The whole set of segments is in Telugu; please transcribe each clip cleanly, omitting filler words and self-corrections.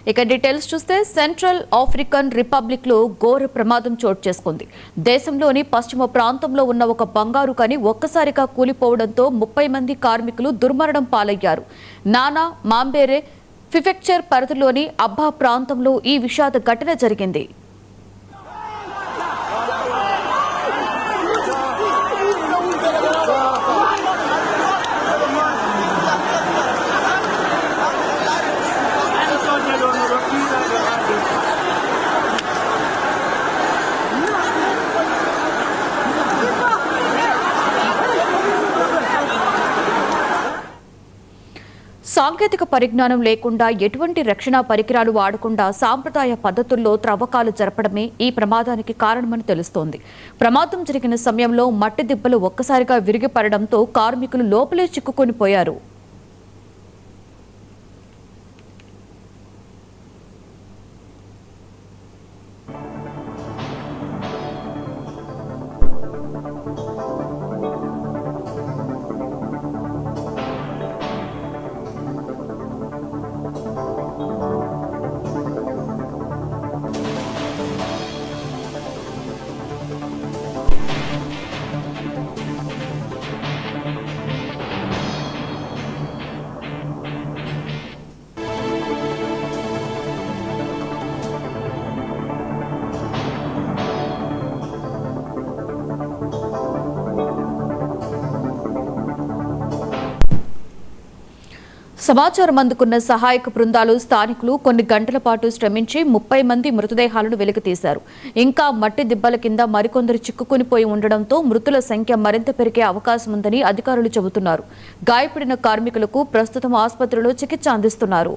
ఇక డీటెయిల్స్ చూస్తే సెంట్రల్ ఆఫ్రికన్ రిపబ్లిక్ లో ఘోర ప్రమాదం చోటు చేసుకుంది. దేశంలోని పశ్చిమ ప్రాంతంలో ఉన్న ఒక బంగారు ఖని ఒక్కసారిగా కూలిపోవడంతో 30 మంది కార్మికులు దుర్మరణం పాలయ్యారు. నానా మాంబేరే ప్రిఫెక్చర్ పరిధిలోని అబ్బా ప్రాంతంలో ఈ విషాద ఘటన జరిగింది. సాంకేతిక పరిజ్ఞానం లేకుండా ఎటువంటి రక్షణ పరికరాలు వాడకుండా సాంప్రదాయ పద్ధతుల్లో త్రవ్వకాలు జరపడమే ఈ ప్రమాదానికి కారణమని తెలుస్తోంది. ప్రమాదం జరిగిన సమయంలో మట్టి దిబ్బలు ఒక్కసారిగా విరిగిపడడంతో కార్మికులు లోపలే చిక్కుకొని పోయారు. సమాచారం అందుకున్న సహాయక బృందాలు స్థానికులు కొన్ని గంటల పాటు శ్రమించి 30 మంది మృతదేహాలను వెలికితీశారు. ఇంకా మట్టి దిబ్బల కింద మరికొందరు చిక్కుకునిపోయి ఉండడంతో మృతుల సంఖ్య మరింత పెరిగే అవకాశం ఉందని అధికారులు చెబుతున్నారు. గాయపడిన కార్మికులకు ప్రస్తుతం ఆసుపత్రిలో చికిత్స అందిస్తున్నారు.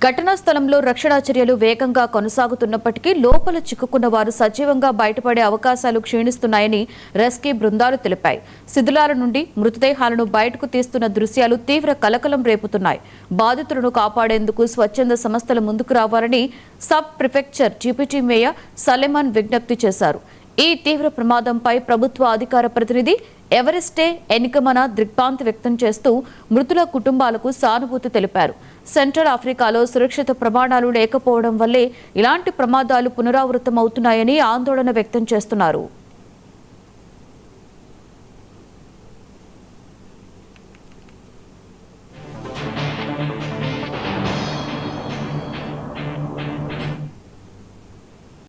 ఘటనా స్థలంలో రక్షణ చర్యలు వేగంగా కొనసాగుతున్నప్పటికీ లోపల చిక్కుకున్న వారు సజీవంగా బయటపడే అవకాశాలు క్షీణిస్తున్నాయని రెస్క్యూ బృందాలు తెలిపాయి. శిథిలాల నుండి మృతదేహాలను బయటకు తీస్తున్న దృశ్యాలు తీవ్ర కలకలం రేపుతున్నాయి. బాధితులను కాపాడేందుకు స్వచ్ఛంద సంస్థలు ముందుకు రావాలని సబ్ ప్రిఫెక్చర్ డిప్యూటీ మేయర్ సలెమాన్ విజ్ఞప్తి చేశారు. ఈ తీవ్ర ప్రమాదంపై ప్రభుత్వ అధికార ప్రతినిధి ఎవరిస్టే ఎన్నికమన దిగ్భ్రాంతి వ్యక్తం చేస్తూ మృతుల కుటుంబాలకు సానుభూతి తెలిపారు. సెంట్రల్ ఆఫ్రికాలో సురక్షిత ప్రమాణాలు లేకపోవడం వల్లే ఇలాంటి ప్రమాదాలు పునరావృతమవుతున్నాయని ఆందోళన వ్యక్తం చేస్తున్నారు.